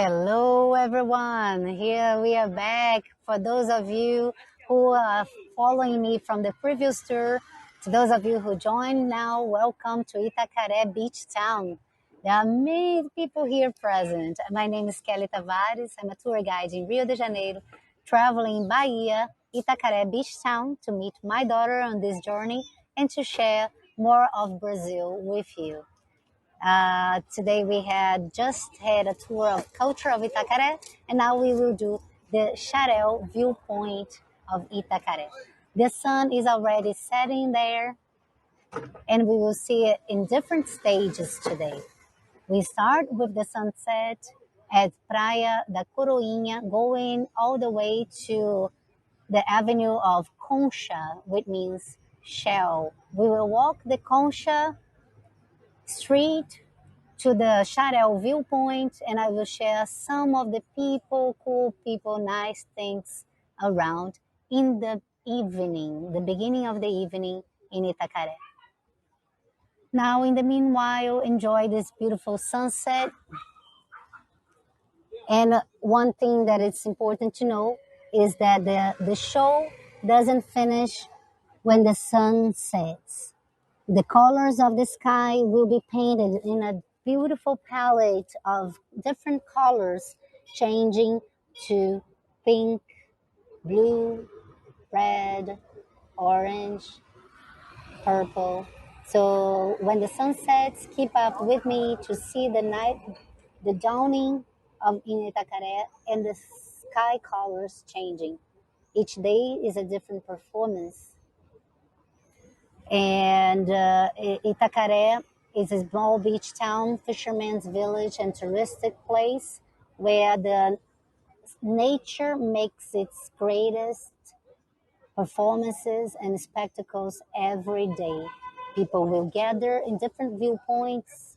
Hello, everyone. Here we are back. For those of you who are following me from the previous tour, to those of you who joined now, welcome to Itacaré Beach Town. There are many people here present. My name is Kelly Tavares. I'm a tour guide in Rio de Janeiro, traveling Bahia, Itacaré Beach Town to meet my daughter on this journey and to share more of Brazil with you. Today we had just had a tour of culture of Itacaré, and now we will do the Xaréu viewpoint of Itacaré. The sun is already setting there, and we will see it in different stages today. We start with the sunset at Praia da Coroinha, going all the way to the avenue of Concha, which means shell. We will walk the Concha street to the Xaréu viewpoint, and I will share some of the people, cool people, nice things around in the evening, the beginning of the evening in Itacaré. Now, in the meanwhile, enjoy this beautiful sunset. And one thing that it's important to know is that the show doesn't finish when the sun sets. The colors of the sky will be painted in a beautiful palette of different colors, changing to pink, blue, red, orange, purple. So when the sun sets, keep up with me to see the night, the dawning of in Itacaré and the sky colors changing. Each day is a different performance. And Itacaré is a small beach town, fisherman's village, and touristic place where the nature makes its greatest performances and spectacles every day. People will gather in different viewpoints,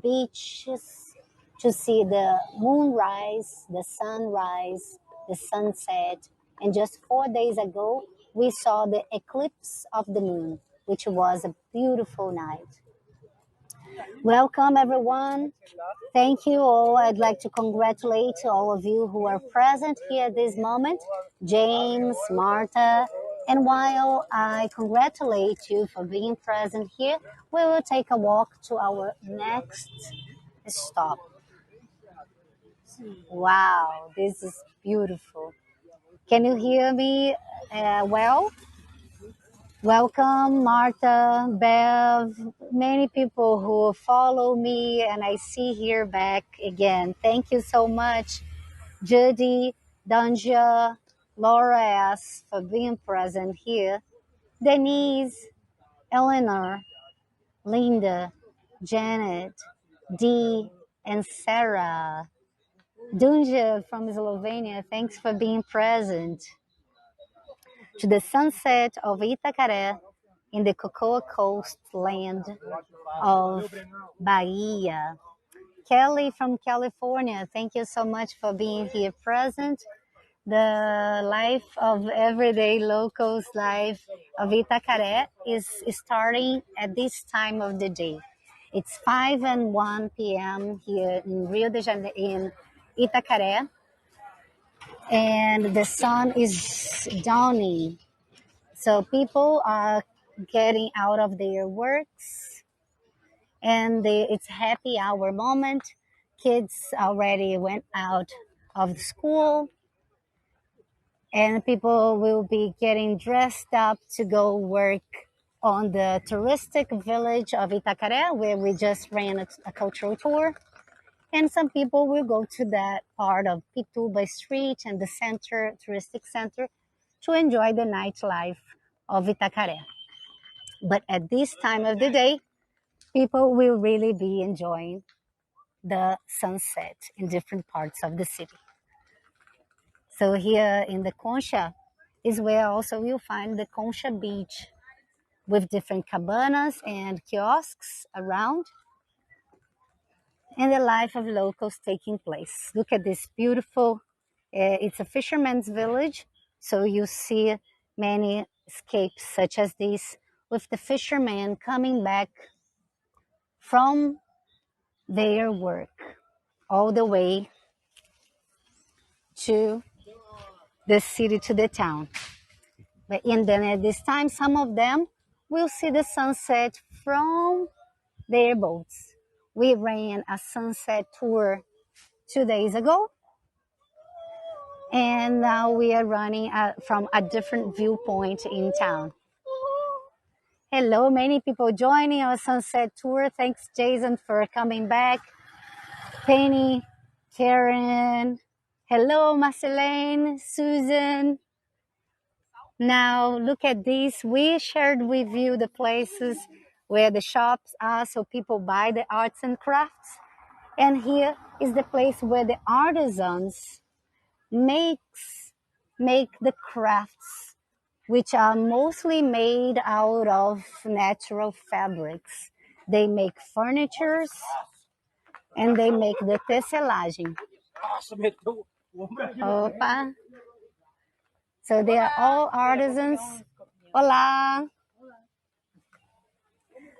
beaches, to see the moonrise, the sunrise, the sunset. And just 4 days ago, we saw the eclipse of the moon, which was a beautiful night. Welcome, everyone. Thank you all. I'd like to congratulate all of you who are present here at this moment, James, Martha. And while I congratulate you for being present here, we will take a walk to our next stop. Wow, this is beautiful. Can you hear me well? Welcome, Martha, Bev, many people who follow me, and I see here back again. Thank you so much, Judy, Danja, Laura S., for being present here. Denise, Eleanor, Linda, Janet, Dee, and Sarah. Dunja from Slovenia, thanks for being present. To the sunset of Itacaré in the Cocoa Coast land of Bahia. Kelly from California, thank you so much for being here present. The life of everyday locals life of Itacaré is starting at this time of the day. It's 5 and 1 p.m. here in Rio de Janeiro, in Itacaré, and the sun is dawning. So people are getting out of their works, and it's happy hour moment. Kids already went out of school, and people will be getting dressed up to go work on the touristic village of Itacaré, where we just ran a cultural tour. And some people will go to that part of Pituba Street and the center, touristic center, to enjoy the nightlife of Itacaré. But at this time of the day, people will really be enjoying the sunset in different parts of the city. So here in the Concha is where also you'll find the Concha Beach with different cabanas and kiosks around, and the life of locals taking place. Look at this beautiful, it's a fisherman's village, so you see many escapes such as this, with the fishermen coming back from their work all the way to the city, to the town. But then at this time, some of them will see the sunset from their boats. We ran a sunset tour 2 days ago, and now we are running from a different viewpoint in town. Hello, many people joining our sunset tour. Thanks, Jason, for coming back. Penny, Karen, hello, Marceline, Susan. Now, look at this. We shared with you the places where the shops are so people buy the arts and crafts. And here is the place where the artisans make the crafts, which are mostly made out of natural fabrics. They make furnitures and they make the tecelagem. Opa! So they are all artisans. Olá!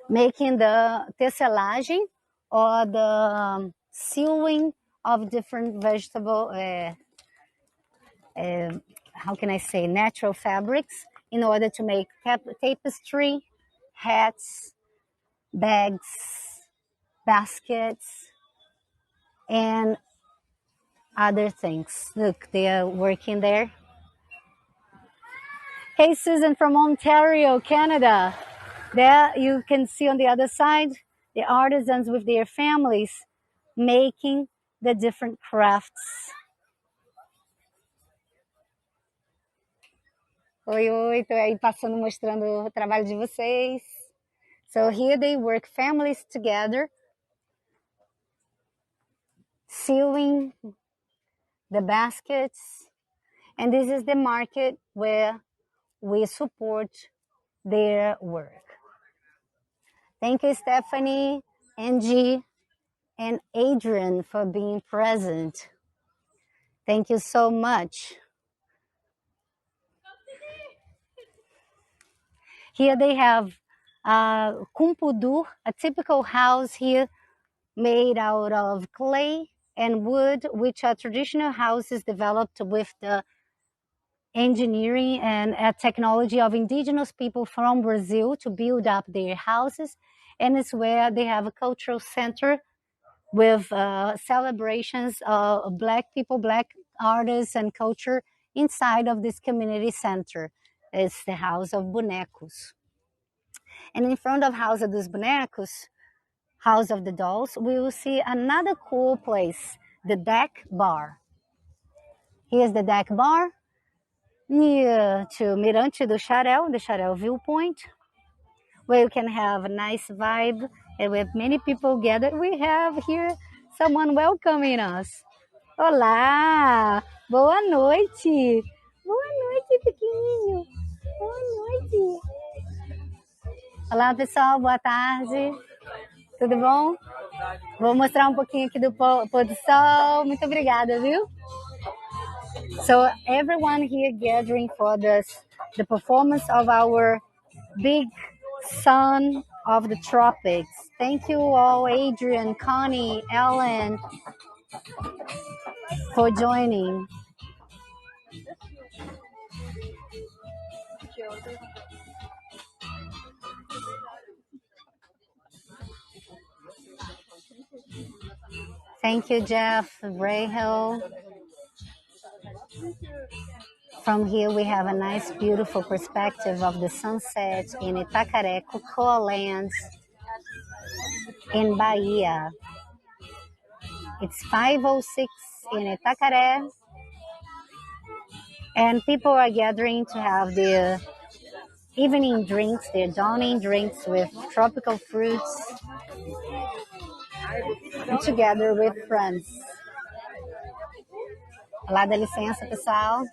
Making the tecelagem or the sewing of different vegetable, how can I say, natural fabrics in order to make tapestry, hats, bags, baskets, and other things. Look, they are working there. Hey, Susan from Ontario, Canada. There you can see on the other side the artisans with their families making the different crafts. Oi, oi, tô aí passando, mostrando o trabalho de vocês. So here they work families together, sewing the baskets. And this is the market where we support their work. Thank you, Stephanie, Angie, and Adrian for being present. Thank you so much. Here they have kumpudur, a typical house here made out of clay and wood, which are traditional houses developed with the engineering and technology of indigenous people from Brazil to build up their houses. And it's where they have a cultural center with celebrations of Black people, Black artists and culture inside of this community center. It's the House of Bonecos. And in front of House dos Bonecos, House of the Dolls, we will see another cool place, the Deck Bar. Here's the Deck Bar near to Mirante do Xaréu, the Xaréu Viewpoint, where you can have a nice vibe and with many people gathered. We have here someone welcoming us. Olá! Boa noite! Boa noite, pequenininho! Boa noite! Olá, pessoal, boa tarde. Tudo bom? Vou mostrar um pouquinho aqui do pôr do sol. Muito obrigada, viu? So everyone here gathering for the performance of our big sun of the tropics. Thank you all, Adrian, Connie, Ellen, for joining. Thank you, Jeff, Rahel. From here, we have a nice, beautiful perspective of the sunset in Itacaré, Cocoa Lands in Bahia. It's 5:06 in Itacaré, and people are gathering to have their evening drinks, their dawning drinks with tropical fruits, and together with friends. Lá, dá licença, pessoal.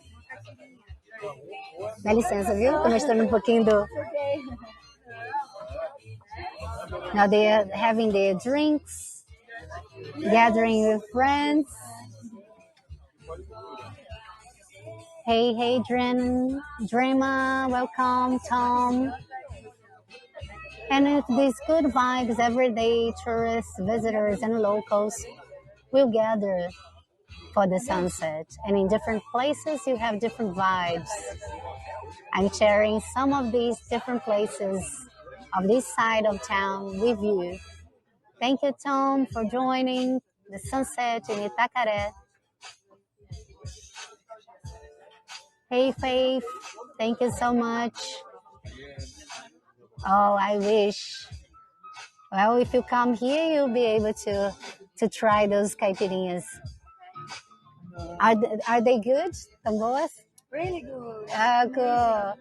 Dá licença, viu? Tô mostrando um pouquinho do... Now they are having their drinks, gathering with friends. Hey, Hadrian, Drema, welcome, Tom. And with these good vibes, everyday tourists, visitors, and locals will gather for the sunset. And in different places, you have different vibes. I'm sharing some of these different places of this side of town with you. Thank you, Tom, for joining the sunset in Itacaré. Hey, Faith, thank you so much. Oh, I wish. Well, if you come here, you'll be able to try those caipirinhas. Are they good? Tão boas? Really good. Cool.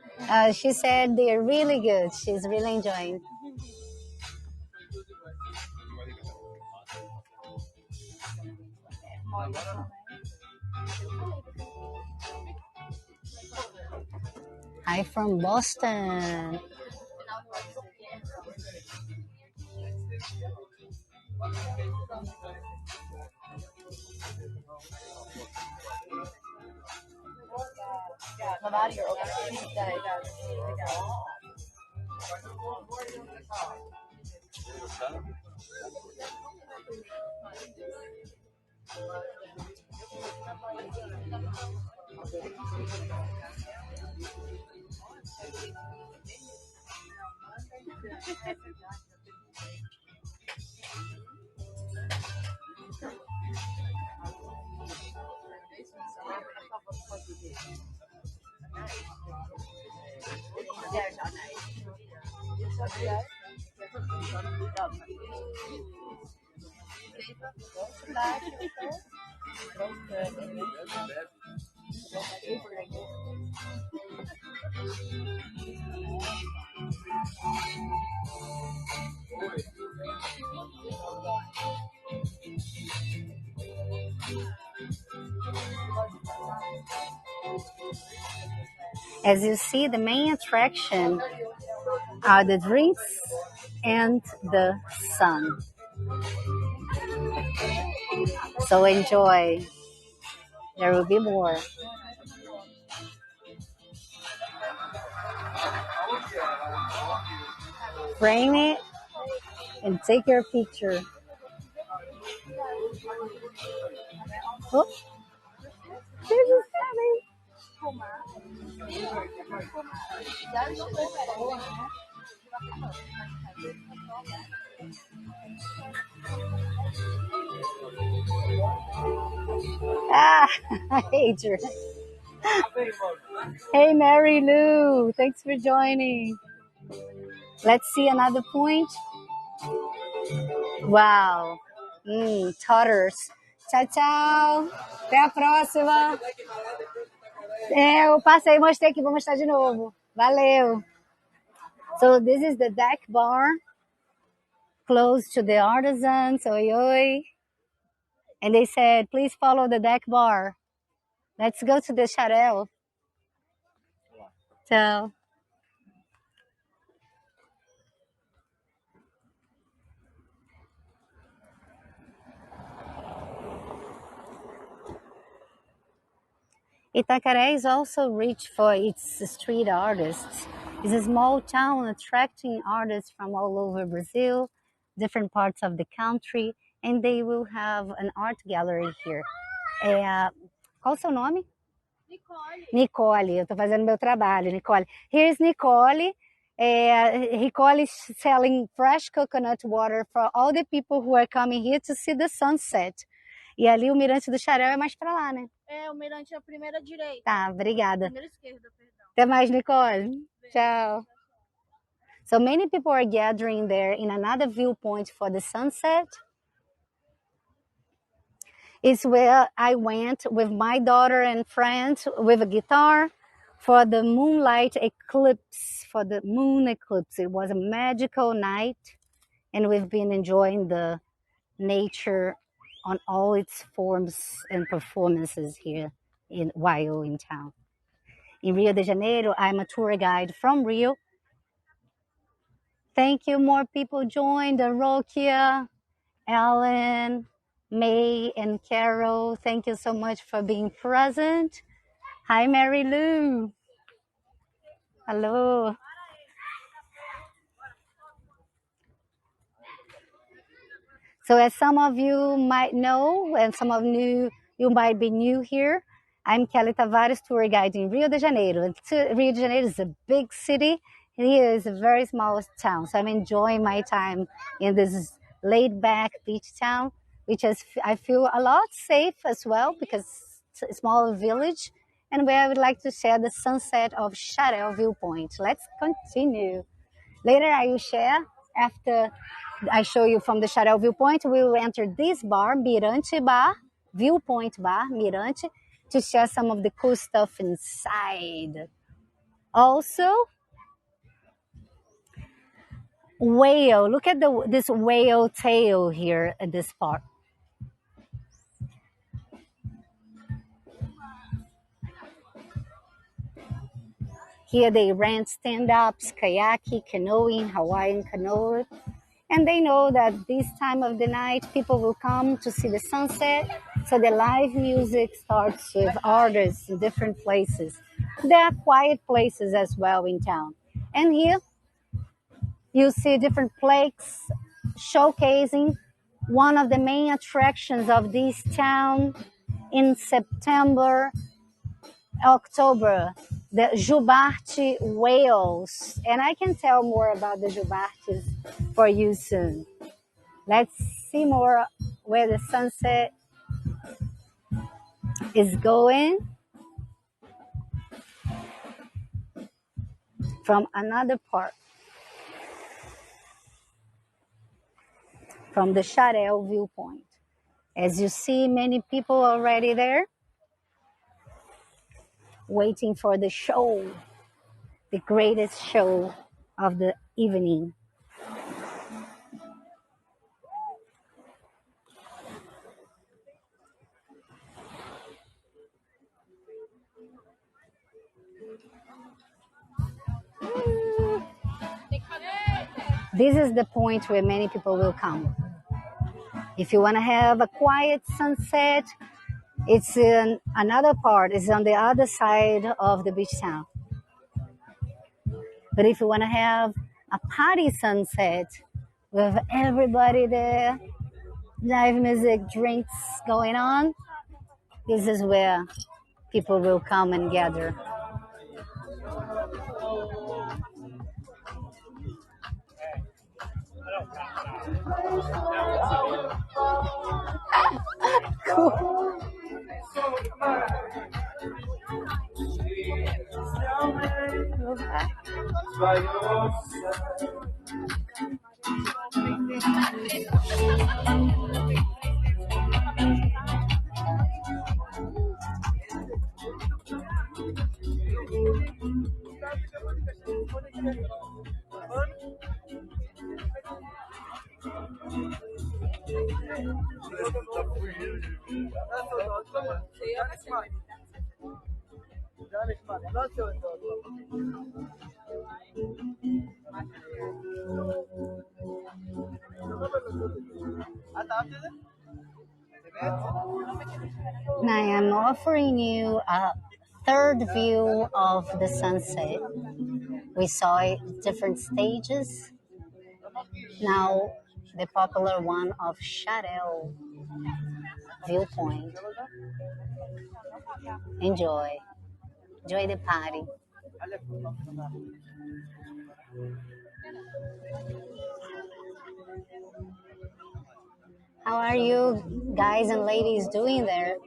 She said they're really good. She's really enjoying. Hi from Boston. As you see, the main attraction are the drinks and the sun. So enjoy. There will be more. Frame it and take your picture. Oh, this is coming. Ah, Adrian. Hey, Mary Lou. Thanks for joining. Let's see another point. Wow. Totters. Tchau, tchau. Até a próxima. Eu passei, mostrei aqui, vou mostrar de novo. Valeu. So this is the deck bar close to the artisans. Oi, oi. And they said, please follow the deck bar. Let's go to the Xaréu. So Itacaré is also rich for its street artists. It's a small town attracting artists from all over Brazil, different parts of the country, and they will have an art gallery here. Qual o seu nome? Nicole. Nicole, eu estou fazendo meu trabalho, Nicole. Here's Nicole. Nicole is selling fresh coconut water for all the people who are coming here to see the sunset. E ali o Mirante do Xaréu é mais para lá, né? É, o Mirante é a primeira direita. Tá, obrigada. Primeira esquerda, perdão. Até mais, Nicole. Tchau. So many people are gathering there in another viewpoint for the sunset. It's where I went with my daughter and friends with a guitar for the moonlight eclipse, for the moon eclipse. It was a magical night, and we've been enjoying the nature on all its forms and performances here while in town. In Rio de Janeiro, I'm a tour guide from Rio. Thank you. More people joined. Rokia, Ellen, May, and Carol. Thank you so much for being present. Hi, Mary Lou. Hello. So as some of you might know, and some of you you might be new here. I'm Kelly Tavares, tour guide in Rio de Janeiro. Rio de Janeiro is a big city. Here is a very small town, so I'm enjoying my time in this laid-back beach town, which is I feel a lot safe as well because it's a small village, and where I would like to share the sunset of Xaréu Viewpoint. Let's continue. Later, I will share after I show you from the Xaréu Viewpoint. We will enter this bar, Mirante Bar, Viewpoint Bar, Mirante, to share some of the cool stuff inside. Also, whale. Look at this whale tail here at this part. Here they rent stand-ups, kayaking, canoeing, Hawaiian canoe. And they know that this time of the night, people will come to see the sunset. So the live music starts with artists in different places. There are quiet places as well in town. And here you see different plaques showcasing one of the main attractions of this town in September, October, the Jubarte whales. And I can tell more about the Jubartes for you soon. Let's see more where the sunset is going from another part, from the Xaréu viewpoint. As you see, many people already there waiting for the show, the greatest show of the evening. This is the point where many people will come. If you want to have a quiet sunset, it's in another part, it's on the other side of the beach town. But if you want to have a party sunset with everybody there, live music, drinks going on, this is where people will come and gather. Cool. Now I am offering you a third view of the sunset. We saw it different stages. Now the popular one of Xaréu viewpoint. Enjoy. Enjoy the party. How are you guys and ladies doing there?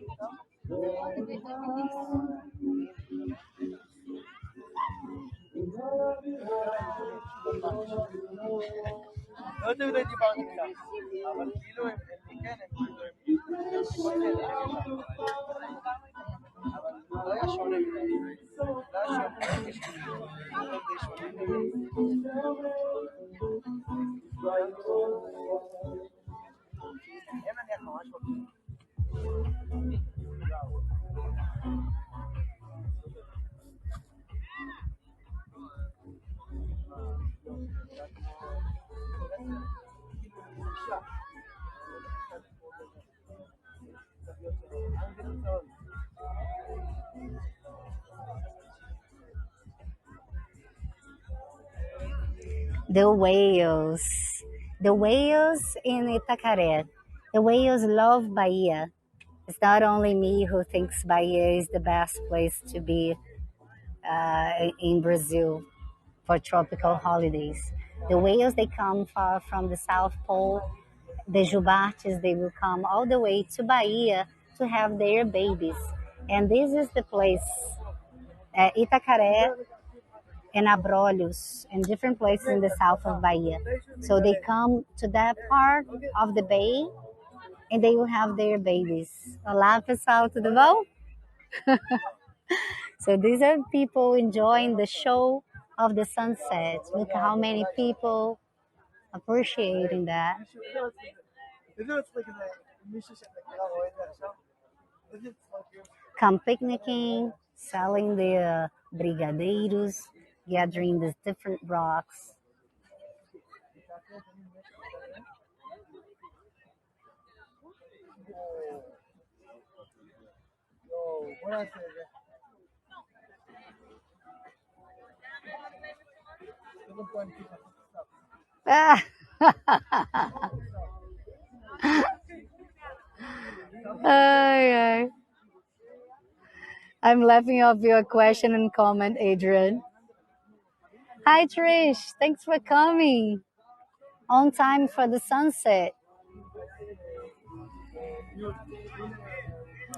The whales. The whales in Itacaré. The whales love Bahia. it's not only me who thinks Bahia is the best place to be in Brazil for tropical holidays. The whales, they come far from the South Pole. The jubartes, they will come all the way to Bahia to have their babies. And this is the place, Itacaré and Abrolhos, and different places in the south of Bahia. So they come to that part of the bay and they will have their babies. Olá, pessoal, tudo bom? So these are people enjoying the show of the sunset. Look how many people appreciating that. Come picnicking, selling the brigadeiros, gathering these different rocks. Ah, ay, ay. I'm laughing off your question and comment, Adrian. Hi, Trish. Thanks for coming. On time for the sunset.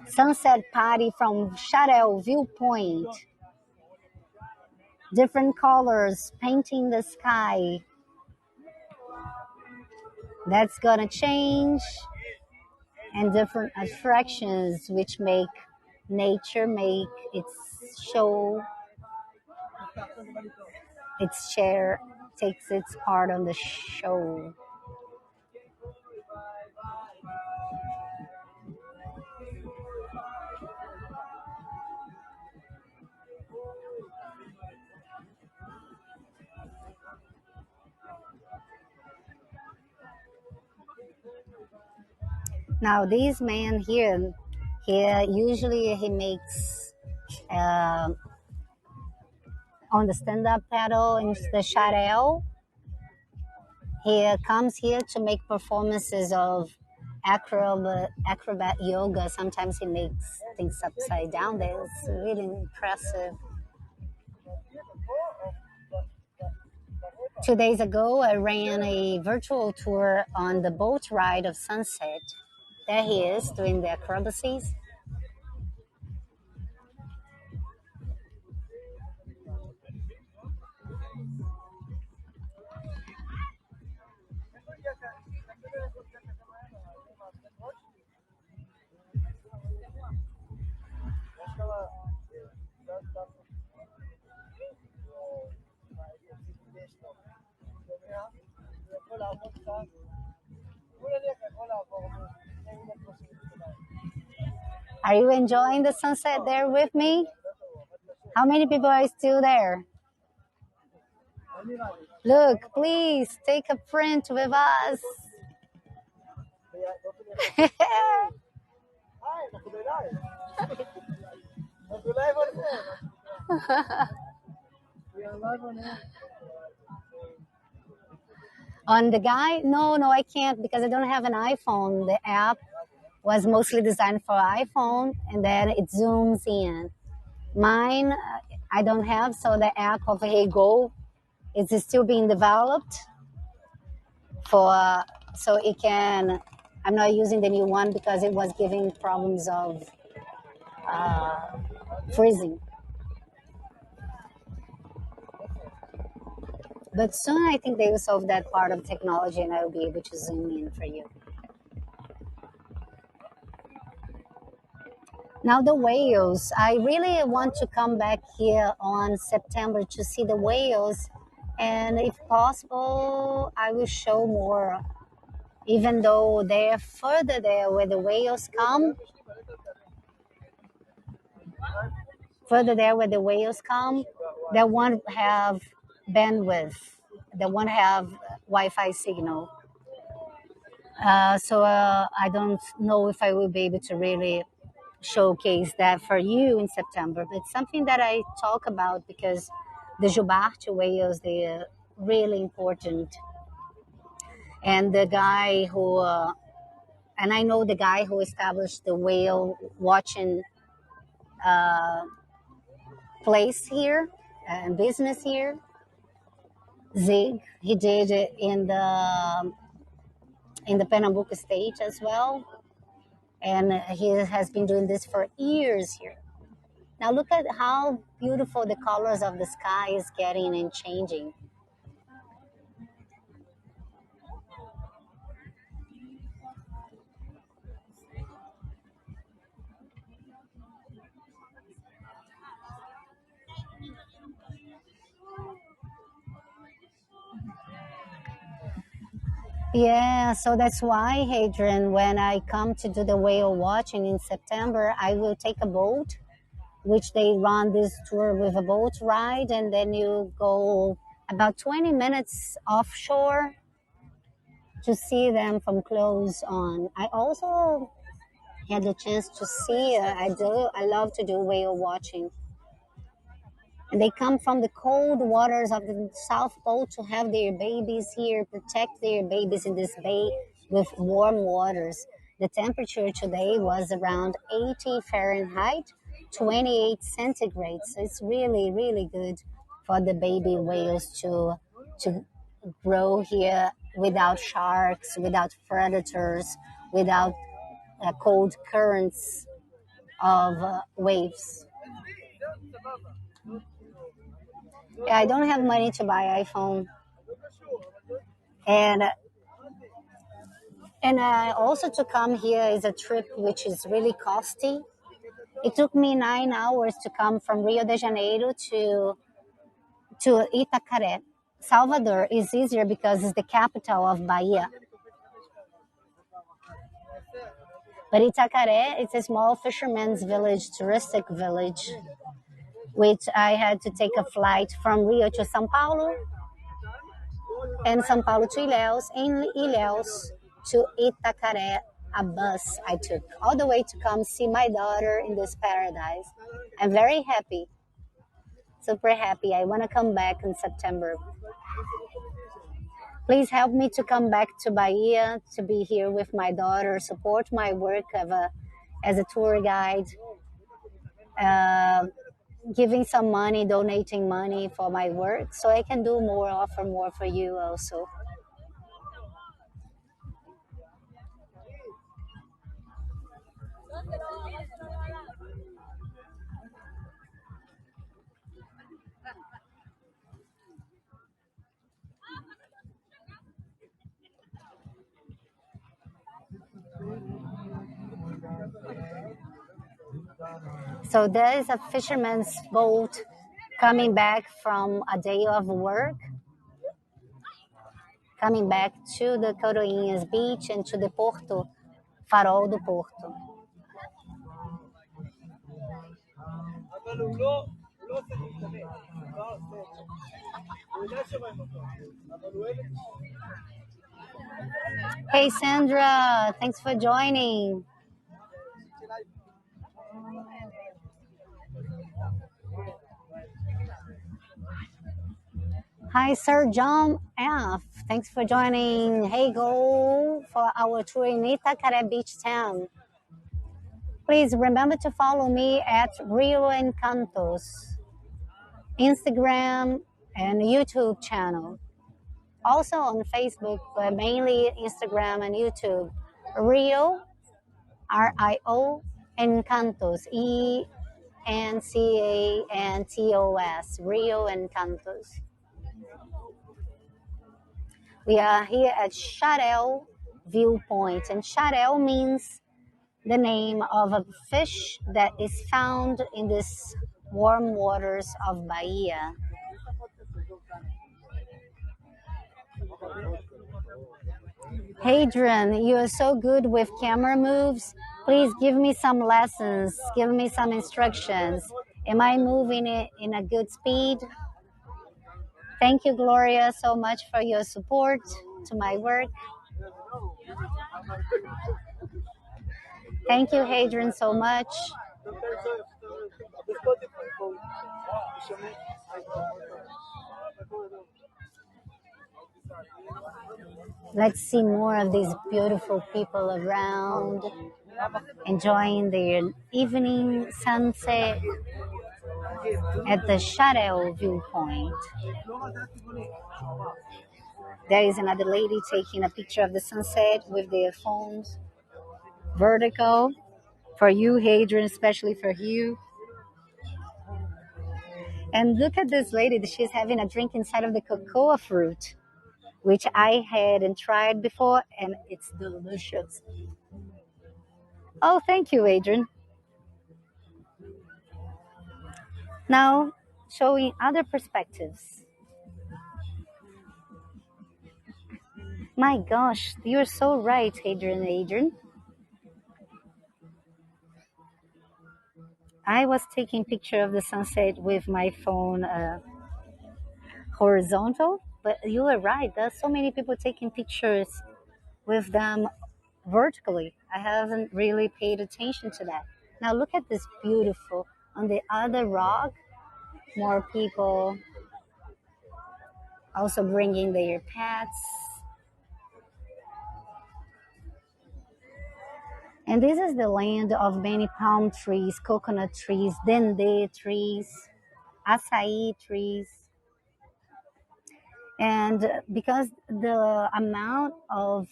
Sunset party from Xaréu Viewpoint. Different colors painting the sky. That's gonna change, and different attractions which make nature make its show, its share, takes its part on the show. Now this man here, he makes uh, on the stand-up paddle in the Xaréu. He comes here to make performances of acrobat yoga. Sometimes he makes things upside down. That's really impressive. 2 days ago, I ran a virtual tour on the boat ride of Sunset. There he is doing the acrobacies. Are you enjoying the sunset there with me? How many people are still there? Look, please take a print with us. On the guy? No, no, I can't because I don't have an iPhone. The app was mostly designed for iPhone and then it zooms in. Mine, I don't have, so the app of Hey Go is still being developed for, so it can, I'm not using the new one because it was giving problems of freezing. But soon I think they will solve that part of technology and I will be able to zoom in for you. Now the whales, I really want to come back here on September to see the whales, and if possible, I will show more, even though they're further there where the whales come, they won't have bandwidth, they won't have Wi-Fi signal. So I don't know if I will be able to really showcase that for you in September. But it's something that I talk about because the jubarte whales, they're really important. And the guy who and I know the guy who established the whale watching uh, place here and business here. Zig, he did it in the Pernambuco state as well, and he has been doing this for years here. Now look at how beautiful the colors of the sky is getting and changing. Yeah, so that's why, Hadrian, when I come to do the whale watching in September, I will take a boat, which they run this tour with a boat ride, and then you go about 20 minutes offshore to see them from close on. I also had the chance to see, I love to do whale watching. And they come from the cold waters of the South Pole to have their babies here, protect their babies in this bay with warm waters. The temperature today was around 80 Fahrenheit, 28 centigrade. So it's really, really good for the baby whales to grow here without sharks, without predators, without cold currents of waves. Yeah, I don't have money to buy iPhone, and also to come here is a trip which is really costly. It took me 9 hours to come from Rio de Janeiro to Itacaré. Salvador is easier because it's the capital of Bahia. But Itacaré, it's a small fisherman's village, touristic village, which I had to take a flight from Rio to São Paulo and São Paulo to Ilhéus, and Ilhéus to Itacaré, a bus I took all the way to come see my daughter in this paradise. I'm very happy, super happy. I want to come back in September. Please help me to come back to Bahia to be here with my daughter, support my work as a tour guide, uh, giving some money, donating money for my work so I can do more, offer more for you also. So there is a fisherman's boat coming back from a day of work, coming back to the Coroinhas beach and to the Porto, Farol do Porto. Hey Sandra, thanks for joining. Hi Sir John F. Thanks for joining. Hey Go for our tour in Itacaré Beach Town. Please remember to follow me at Rio Encantos, Instagram and YouTube channel. Also on Facebook, but mainly Instagram and YouTube. Rio, RIO, Encantos, ENCANTOS, Rio Encantos. We are here at Xaréu Viewpoint, and Xaréu means the name of a fish that is found in these warm waters of Bahia. Hadrian, you are so good with camera moves. Please give me some lessons. Give me some instructions. Am I moving it in a good speed? Thank you, Gloria, so much for your support to my work. Thank you, Hadrian, so much. Let's see more of these beautiful people around, enjoying their evening sunset at the Xaréu Viewpoint. There is another lady taking a picture of the sunset with their phones vertical. For you, Hadrian, especially for you. And look at this lady. She's having a drink inside of the cocoa fruit, which I hadn't tried before, and it's delicious. Oh, thank you, Adrian. Now, showing other perspectives. My gosh, you're so right, Adrian. Adrian. I was taking picture of the sunset with my phone horizontal, but you are right. There's so many people taking pictures with them vertically. I haven't really paid attention to that. Now look at this beautiful. On the other rock, more people also bringing their pets. And this is the land of many palm trees, coconut trees, dende trees, acai trees. And because the amount of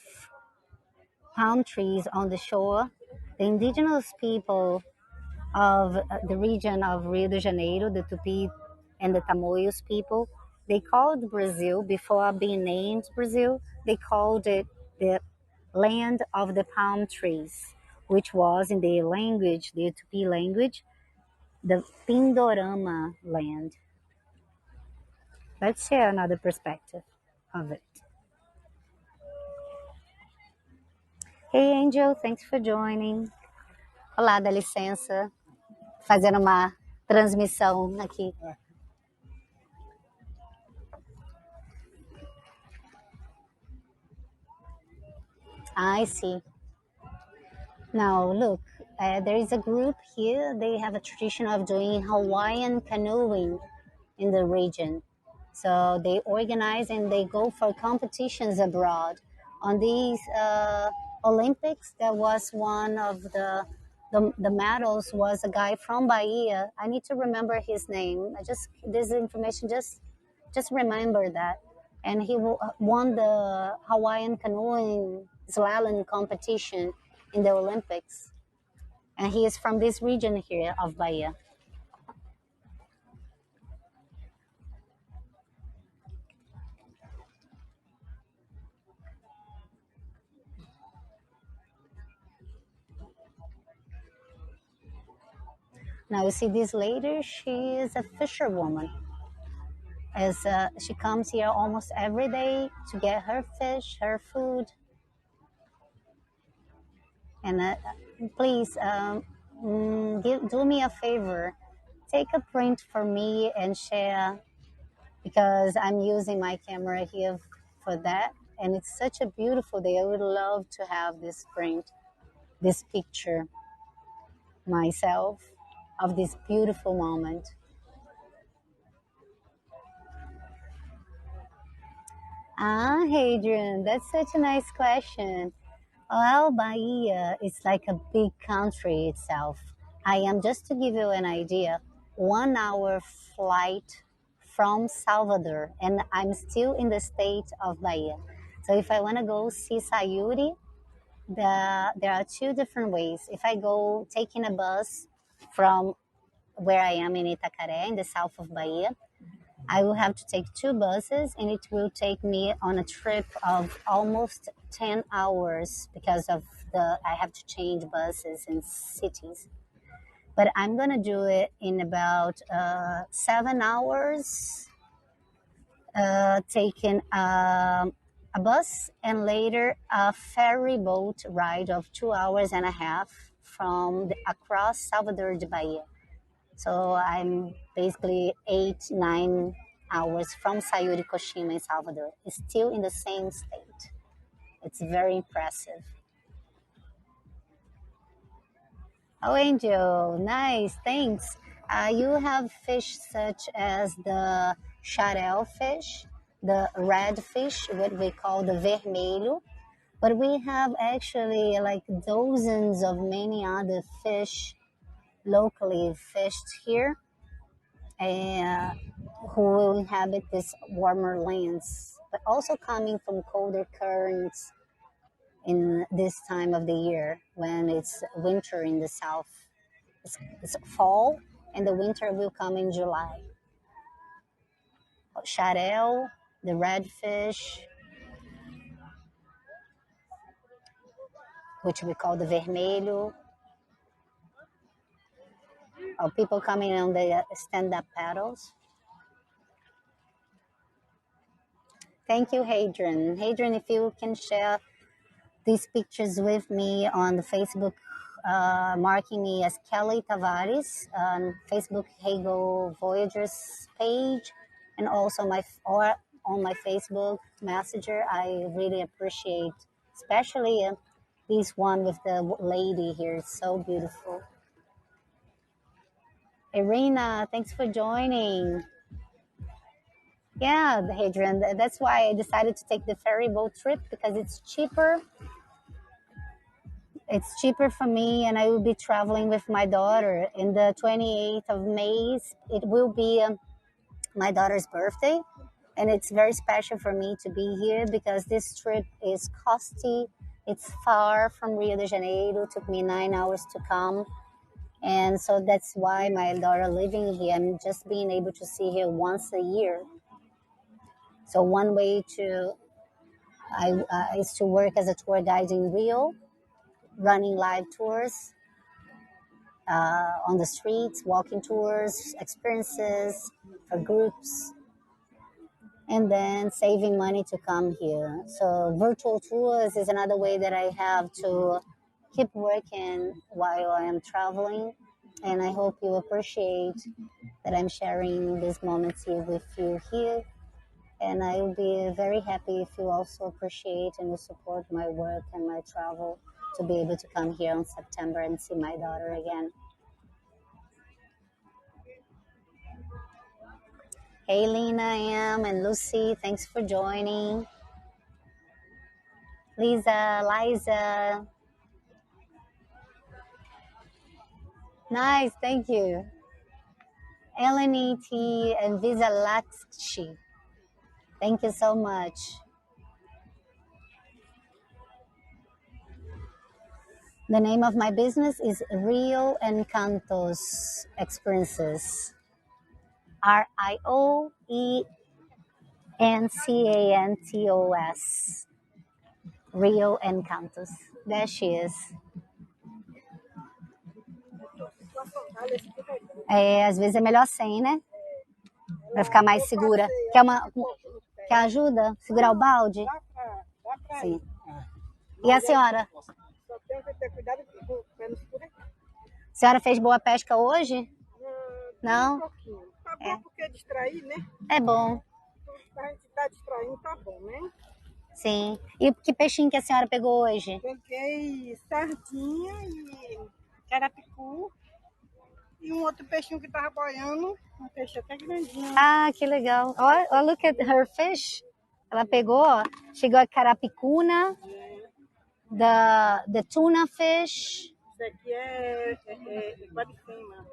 palm trees on the shore, the indigenous people of the region of Rio de Janeiro, the Tupi and the Tamoios people, they called Brazil, before being named Brazil, they called it the land of the palm trees, which was in the language, the Tupi language, the Pindorama land. Let's share another perspective of it. Hey Angel, thanks for joining. Olá, dá licença, fazendo uma transmissão aqui. I see. Now, look, there is a group here. They have a tradition of doing Hawaiian canoeing in the region. So they organize and they go for competitions abroad. On these Olympics, there was one of the medals was a guy from Bahia. I need to remember his name. I just this information just remember that. And he won the Hawaiian canoeing slalom competition in the Olympics. And he is from this region here of Bahia. Now you see this lady, she is a fisherwoman. As she comes here almost every day to get her fish, her food. And please do me a favor, take a print for me and share because I'm using my camera here for that. And it's such a beautiful day. I would love to have this print, this picture myself of this beautiful moment. Ah, Hadrian, that's such a nice question. Well, Bahia is like a big country itself. I am, just to give you an idea, 1 hour flight from Salvador, and I'm still in the state of Bahia. So if I want to go see Sayuri, there are two different ways. If I go taking a bus from where I am in Itacaré, in the south of Bahia, I will have to take two buses and it will take me on a trip of almost 10 hours because of I have to change buses in cities. But I'm going to do it in about 7 hours, taking a bus and later a ferry boat ride of 2 hours and a half across Salvador de Bahia. So I'm basically 8, 9 hours from Sayuri Koshima in Salvador. It's still in the same state. It's very impressive. Oh, Angel, nice, thanks. You have fish such as the Xaréu fish. the red fish, what we call the vermelho. But we have actually like dozens of many other fish locally fished here, uh, who will inhabit these warmer lands, but also coming from colder currents in this time of the year when it's winter in the south. It's fall, and the winter will come in July. Xaréu, the redfish, which we call the vermelho, people coming on the stand-up paddles. Thank you, Hadrian. Hadrian, if you can share these pictures with me on the Facebook, marking me as Kelly Tavares on Facebook Hagel Voyagers page, and also or on my Facebook Messenger. I really appreciate, especially this one with the lady here. It's so beautiful. Irina, thanks for joining. Yeah, Hadrian, that's why I decided to take the ferry boat trip because it's cheaper. It's cheaper for me, and I will be traveling with my daughter. In the 28th of May, it will be my daughter's birthday, and it's very special for me to be here because this trip is costly. It's far from Rio de Janeiro. It took me 9 hours to come. And so that's why my daughter living here, I'm just being able to see her once a year. So one way is to work as a tour guide in Rio, running live tours on the streets, walking tours, experiences for groups, and then saving money to come here. So virtual tours is another way that I have to keep working while I am traveling. And I hope you appreciate that I'm sharing these moments here with you here. And I will be very happy if you also appreciate and you support my work and my travel to be able to come here in September and see my daughter again. Hey, Lena, Am, and Lucy, thanks for joining. Lisa, Liza. Nice, thank you. Eleni T and Visa Lakshi. Thank you so much. The name of my business is Rio Encantos Experiences. RIOENCANTOS. Rio Encantos. There she is. Às vezes é melhor sem, né? Pra ficar mais segura. Quer ajuda? Segurar o balde? Sim. E a senhora? Só tem que ter cuidado para não escurecer. A senhora fez boa pesca hoje? Não? Um pouquinho. Tá bom porque distrair, né? É bom. A gente tá distraindo, tá bom, né? Sim. E que peixinho que a senhora pegou hoje? Peguei sardinha e carapicu. E um outro peixinho que tava boiando, um peixe até grandinho. Ah, que legal. Oh, look at her fish. Ela pegou, ó, chegou a carapicuna, the tuna fish. Isso aqui é guaricema,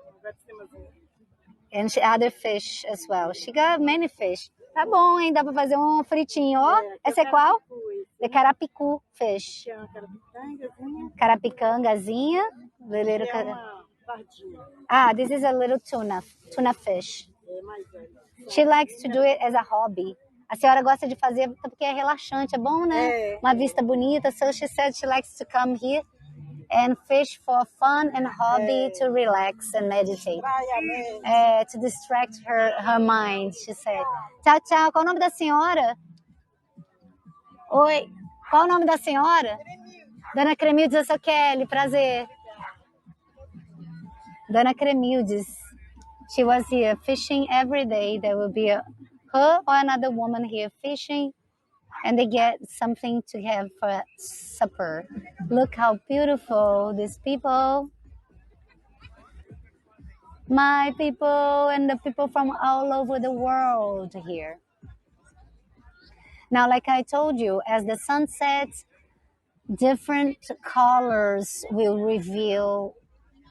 And other fish as well. She got many fish. Tá bom, hein? Dá pra fazer um fritinho, ó. Essa é qual? The carapicu fish. É uma carapicangazinha. Carapicangazinha. É uma sardinha. Ah, this is a little tuna fish. É mais velha. She likes to do it as a hobby. A senhora gosta de fazer porque é relaxante, é bom, né? Uma vista bonita. So she said she likes to come here and fish for fun and hobby to relax and meditate. To distract her mind, she said. Tchau, tchau. Qual o nome da senhora? Oi. Qual o nome da senhora? Dona Cremildes, eu sou Kelly. Prazer. Dona Cremildes. She was here fishing every day. There will be her or another woman here fishing, and they get something to have for supper. Look how beautiful these people. My people and the people from all over the world here. Now, like I told you, as the sun sets, different colors will reveal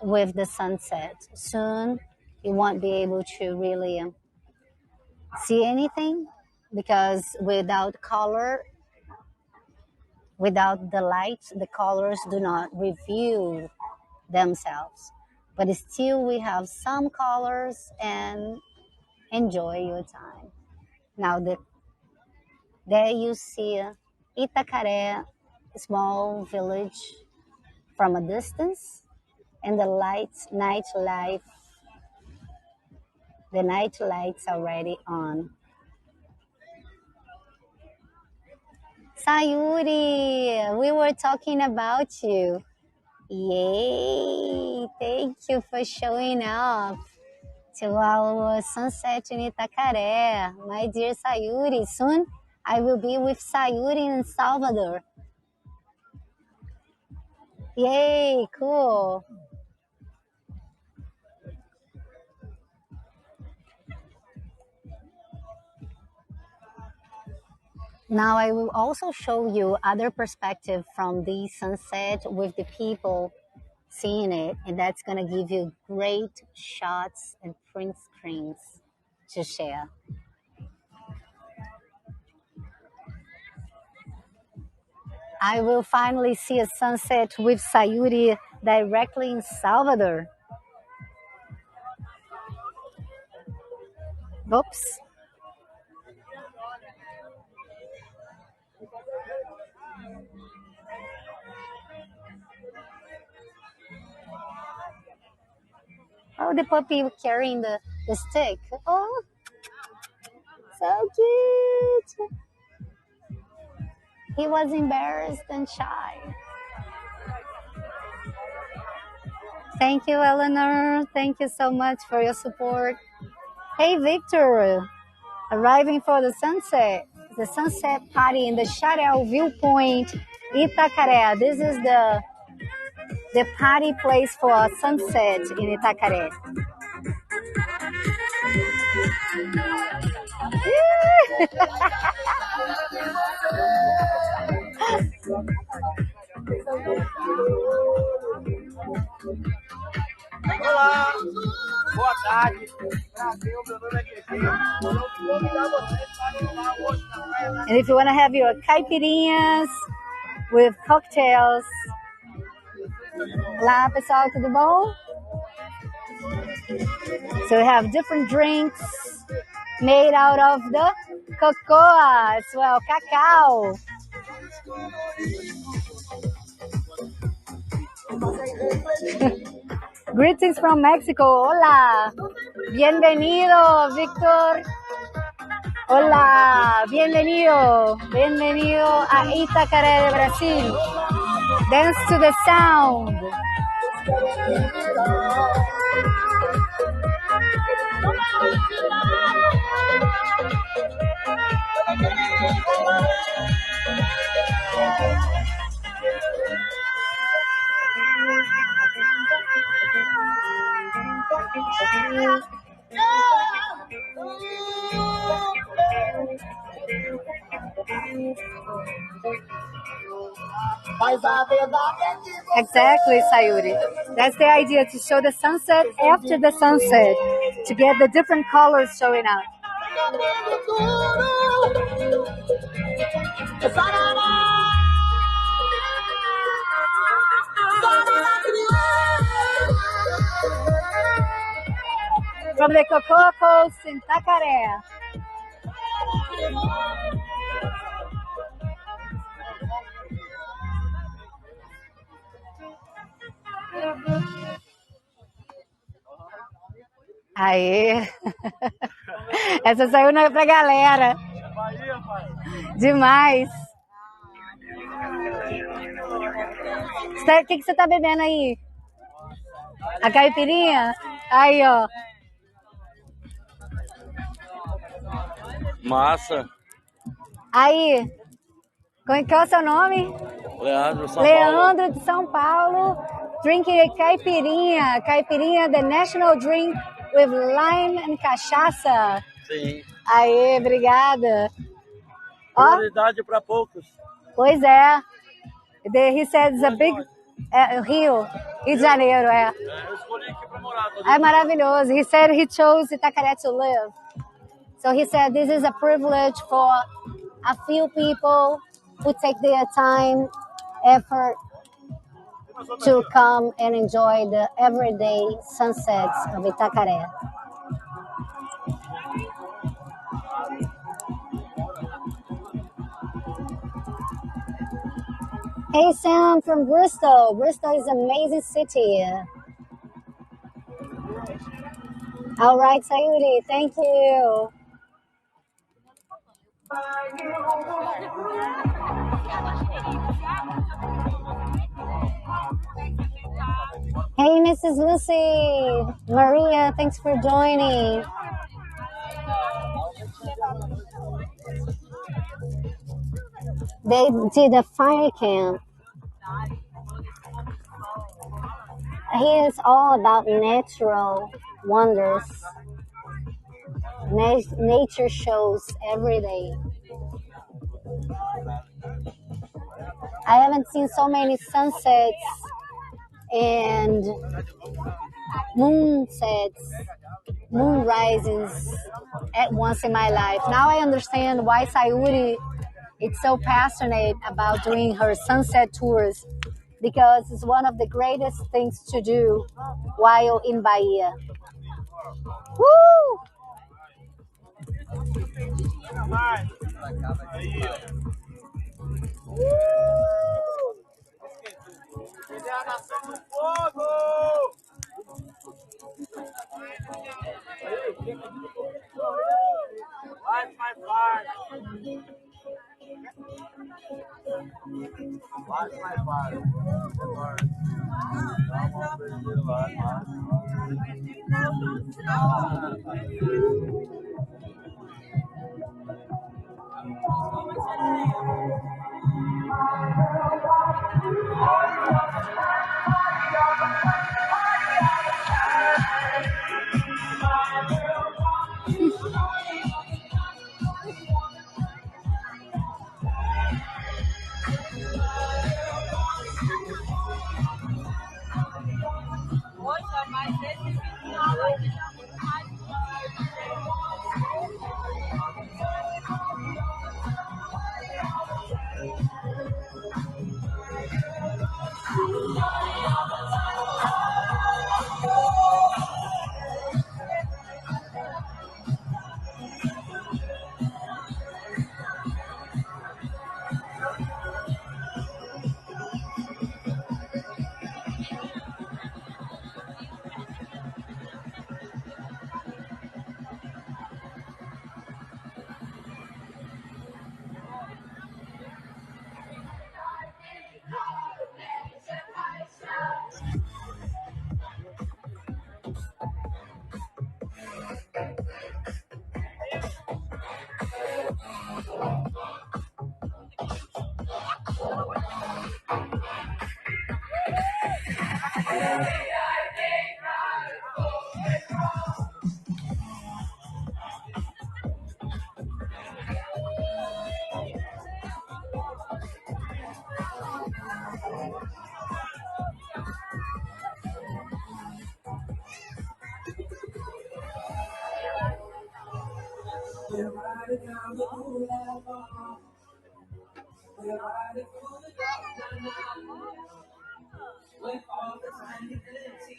with the sunset. Soon, you won't be able to really see anything because without color, without the light, the colors do not reveal themselves. But still, we have some colors and enjoy your time. Now, there you see Itacaré, small village from a distance, and the night lights already on. Sayuri, we were talking about you. Yay! Thank you for showing up to our sunset in Itacaré. My dear Sayuri, soon I will be with Sayuri in Salvador. Yay, cool. Now I will also show you other perspective from the sunset with the people seeing it, and that's going to give you great shots and print screens to share. I will finally see a sunset with Sayuri directly in Salvador. Oops. Oh, the puppy carrying the stick. Oh, so cute. He was embarrassed and shy. Thank you, Eleanor. Thank you so much for your support. Hey, Victor, arriving for the sunset party in the Xaréu Viewpoint, Itacaré. This is the party place for sunset in Itacaré. Olá, boa tarde. Brasil, meu nome é Kelly. Eu vou convidar vocês para tomar hoje na praia. And if you want to have your caipirinhas with cocktails. Olá, pessoal, tudo bom? So we have different drinks made out of the cocoa as well, cacao. Greetings from Mexico. Hola. Bienvenido, Victor. Hola. Bienvenido. Bienvenido a Itacaré de Brasil. Dance to the sound. Exactly, Sayuri. That's the idea, to show the sunset after the sunset, to get the different colors showing out. From the Cocoa Coast in Itacaré. Aê! Essa saiu pra galera. Demais. O que você tá bebendo aí? A caipirinha? Aí, ó. Massa. Aí. Qual é o seu nome? Leandro, São Leandro Paulo. de São Paulo. Drinking a caipirinha. Caipirinha, the national drink with lime and cachaça. Sim. Aê, obrigada. Ó, Prioridade para poucos. pois é. He said it's a big Rio de Janeiro, é. Eu escolhi aqui para morar. É maravilhoso. He said he chose Itacaré to live. So he said this is a privilege for a few people who take their time, effort to come and enjoy the everyday sunsets of Itacaré. Hey Sam from Bristol. Bristol is an amazing city. All right, Sayuri, thank you. Hey, Mrs. Lucy. Maria, thanks for joining. They did a fire camp. He is all about natural wonders. Nature shows every day. I haven't seen so many sunsets and moon risings at once in my life. Now I understand why Sayuri is so passionate about doing her sunset tours, because it's one of the greatest things to do while in Bahia. Woo!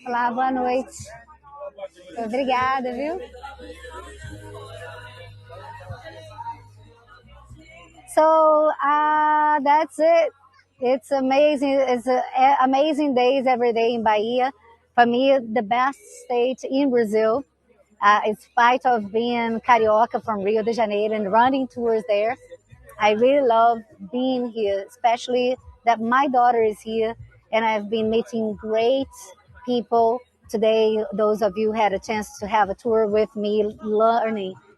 Olá, boa noite. Obrigada, viu? So that's it. It's amazing. It's amazing days every day in Bahia. For me, the best state in Brazil. In spite of being carioca from Rio de Janeiro and running tours there, I really love being here, especially that my daughter is here and I've been meeting great people. Today, those of you had a chance to have a tour with me,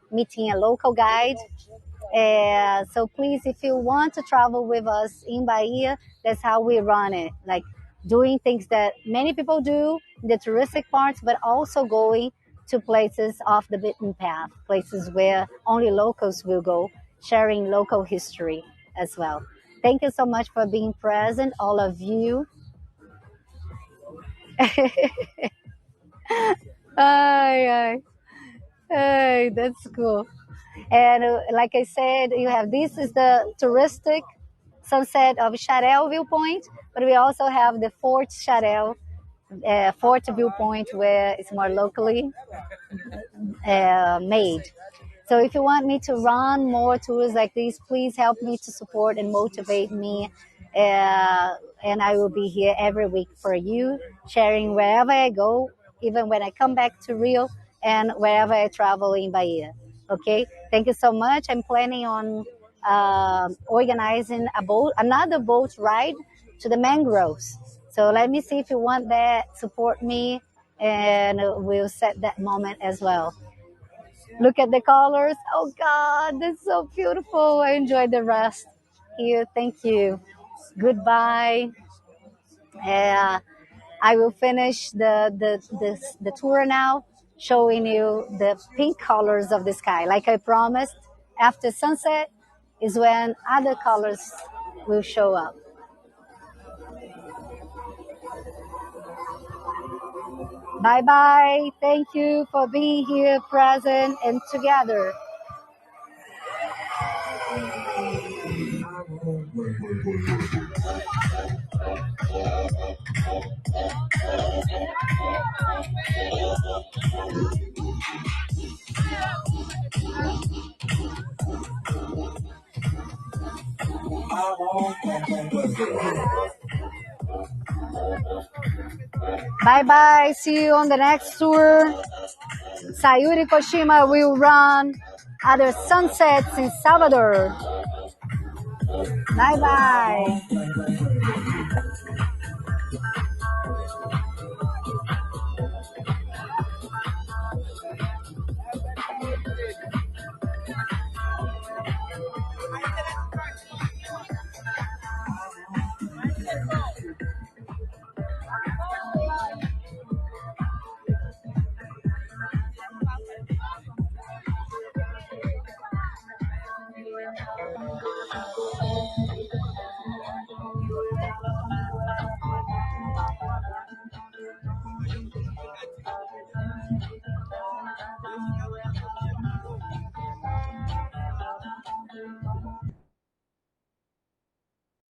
meeting a local guide. So please, if you want to travel with us in Bahia, that's how we run it. Like doing things that many people do, the touristic parts, but also going to places off the beaten path, places where only locals will go. sharing local history as well. Thank you so much for being present, all of you. Ay, ay, that's cool. And like I said, you have this is the touristic sunset of Xaréu Viewpoint, but we also have the Fort Xaréu, Fort Viewpoint, where it's more locally made. So if you want me to run more tours like these, please help me to support and motivate me. And I will be here every week for you, sharing wherever I go, even when I come back to Rio and wherever I travel in Bahia. Okay, thank you so much. I'm planning on organizing another boat ride to the mangroves. So let me see if you want that. Support me, and we'll set that moment as well. Look at the colors. Oh God, that's so beautiful. I enjoyed the rest here. Thank you. Goodbye. Uh, I will finish the tour now, showing you the pink colors of the sky. Like I promised, after sunset is when other colors will show up. Bye bye. Thank you for being here, present, and together. Bye bye. See you on the next tour. Sayuri Koshima will run other sunsets in Salvador. Bye bye.